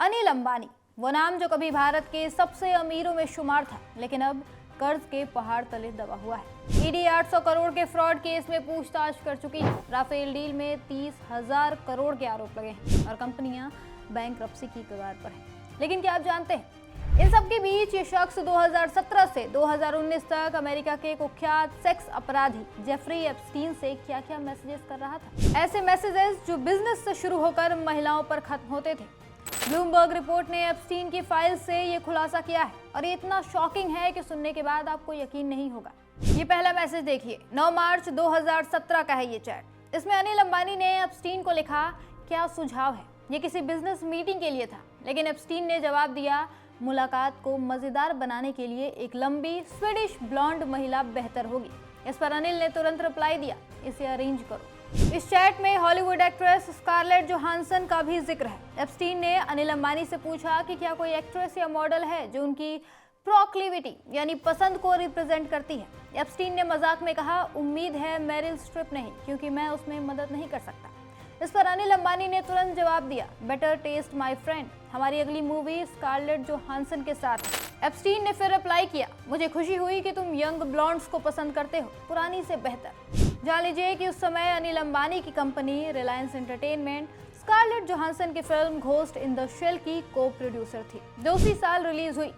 अनिल अंबानी, वो नाम जो कभी भारत के सबसे अमीरों में शुमार था, लेकिन अब कर्ज के पहाड़ तले दबा हुआ है। ईडी 800 करोड़ के फ्रॉड केस में पूछताछ कर चुकी है। राफेल डील में 30,000 करोड़ के आरोप लगे हैं और कंपनियां बैंकरप्सी की कगार पर हैं। लेकिन क्या आप जानते हैं, इन सब के बीच ये शख्स 2017 से 2019 तक अमेरिका के कुख्यात सेक्स अपराधी जेफरी एप्स्टीन से क्या क्या मैसेजेस कर रहा था। ऐसे मैसेजेस जो बिजनेस से शुरू होकर महिलाओं पर खत्म होते थे। ब्लूमबर्ग रिपोर्ट ने एप्स्टीन की फाइल से ये खुलासा किया है और ये इतना शॉकिंग है कि सुनने के बाद आपको यकीन नहीं होगा। ये पहला मैसेज देखिए, 9 मार्च 2017 का है ये चैट। इसमें अनिल अंबानी ने एप्स्टीन को लिखा, क्या सुझाव है। ये किसी बिजनेस मीटिंग के लिए था, लेकिन एप्स्टीन ने जवाब दिया, मुलाकात को मजेदार बनाने के लिए एक लंबी स्वीडिश ब्लॉन्ड महिला बेहतर होगी। इस पर अनिल ने तुरंत रिप्लाई दिया, इसे अरेंज करो। इस चैट में हॉलीवुड एक्ट्रेस स्कारलेट जोहानसन का भी जिक्र है। एप्स्टीन ने अनिल अंबानी से पूछा कि क्या कोई एक्ट्रेस या मॉडल है जो उनकी प्रोक्लिविटी यानी पसंद को रिप्रेजेंट करती है। एप्स्टीन ने मजाक में कहा, उम्मीद है मेरिल स्ट्रिप नहीं, क्योंकि मैं उसमें मदद नहीं कर सकता। इस पर अनिल अंबानी ने तुरंत जवाब दिया, बेटर टेस्ट माय फ्रेंड, हमारी अगली मूवी स्कारलेट जोहानसन के साथ है। एप्स्टीन ने फिर रिप्लाई किया, मुझे खुशी हुई कि तुम यंग ब्लॉन्ड्स को पसंद करते हो, पुरानी से बेहतर। जान लीजिए कि उस समय अनिल अंबानी की company Reliance entertainment Scarlett Johansson की film ghost in the shell की को प्रोड्यूसर थी, जो उसी साल रिलीज हुई।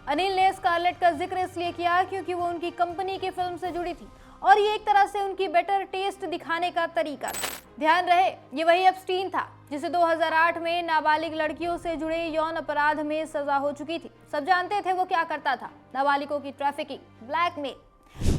अनिल ने स्कारलेट का जिक्र इसलिए किया क्योंकि वो उनकी कंपनी की फिल्म से जुड़ी थी और ये एक तरह से उनकी बेटर टेस्ट दिखाने का तरीका था। ध्यान रहे, ये वही एप्स्टीन था जिसे 2008 में नाबालिग लड़कियों से जुड़े यौन अपराध में सजा हो चुकी थी। सब जानते थे वो क्या करता था, नाबालिगों की ट्रैफिकिंग, ब्लैकमेल।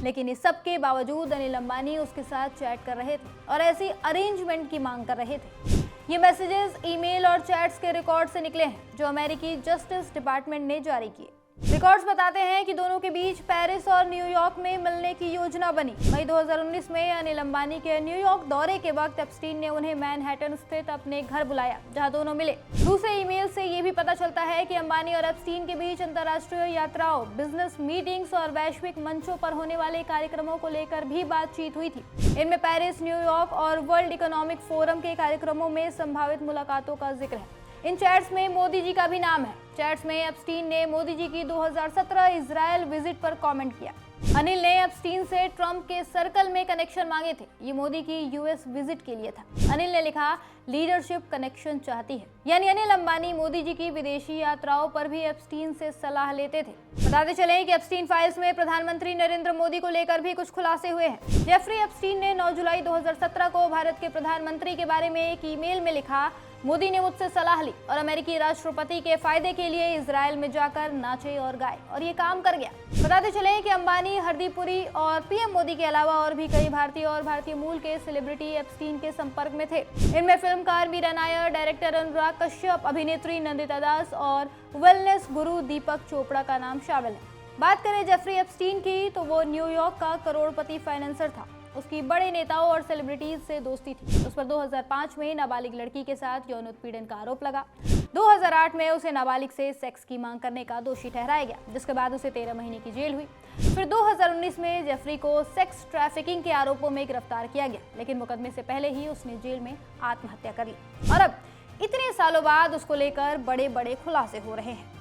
लेकिन इस सब के बावजूद अनिल अंबानी उसके साथ चैट कर रहे थे और ऐसी अरेंजमेंट की मांग कर रहे थे। ये मैसेजेस, ईमेल और चैट्स के रिकॉर्ड से निकले हैं जो अमेरिकी जस्टिस डिपार्टमेंट ने जारी किए। रिकॉर्ड्स बताते हैं कि दोनों के बीच पेरिस और न्यूयॉर्क में मिलने की योजना बनी। मई 2019 में अनिल अंबानी के न्यूयॉर्क दौरे के वक्त एप्स्टीन ने उन्हें मैनहट्टन स्थित अपने घर बुलाया, जहां दोनों मिले। दूसरे ईमेल से ये भी पता चलता है कि अंबानी और एप्स्टीन के बीच अंतर्राष्ट्रीय यात्राओं, बिजनेस मीटिंग्स और वैश्विक मंचों पर होने वाले कार्यक्रमों को लेकर भी बातचीत हुई थी। इनमें पेरिस, न्यूयॉर्क और वर्ल्ड इकोनॉमिक फोरम के कार्यक्रमों में संभावित मुलाकातों का जिक्र है। इन चैट्स में मोदी जी का भी नाम है। चैट्स में एप्स्टीन ने मोदी जी की 2017 इजराइल विजिट पर कमेंट किया। अनिल ने एप्स्टीन से ट्रंप के सर्कल में कनेक्शन मांगे थे, ये मोदी की यूएस विजिट के लिए था। अनिल ने लिखा, लीडरशिप कनेक्शन चाहती है, यानी अनिल अंबानी मोदी जी की विदेशी यात्राओं पर भी एप्स्टीन से सलाह लेते थे। बताते चलें कि एप्स्टीन फाइल्स में प्रधानमंत्री नरेंद्र मोदी को लेकर भी कुछ खुलासे हुए हैं। जेफरी एप्स्टीन ने 9 जुलाई 2017 को भारत के प्रधानमंत्री के बारे में एक ईमेल में लिखा, मोदी ने मुझसे सलाह ली और अमेरिकी राष्ट्रपति के फायदे के लिए इजराइल में जाकर नाचे और गाए, और ये काम कर गया। बताते चले कि अंबानी, हरदीप पुरी और पीएम मोदी के अलावा और भी कई भारतीय और भारतीय मूल के सेलिब्रिटी एप्स्टीन के संपर्क में थे। इनमें फिल्मकार मीरा नायर, डायरेक्टर अनुराग कश्यप, अभिनेत्री नंदिता दास और वेलनेस गुरु दीपक चोपड़ा का नाम शामिल है। बात करें जेफरी एप्स्टीन की, तो वो न्यूयॉर्क का करोड़पति फाइनेंसर था। उसकी बड़े नेताओं और सेलिब्रिटीज से दोस्ती थी। उस पर 2005 में नाबालिग लड़की के साथ यौन उत्पीड़न का आरोप लगा। 2008 में उसे नाबालिग से सेक्स की मांग करने का दोषी ठहराया गया, जिसके बाद उसे 13 महीने की जेल हुई। फिर 2019 में जेफरी को सेक्स ट्रैफिकिंग के आरोपों में गिरफ्तार किया गया, लेकिन मुकदमे से पहले ही उसने जेल में आत्महत्या कर ली और अब इतने सालों बाद उसको लेकर बड़े बड़े खुलासे हो रहे हैं।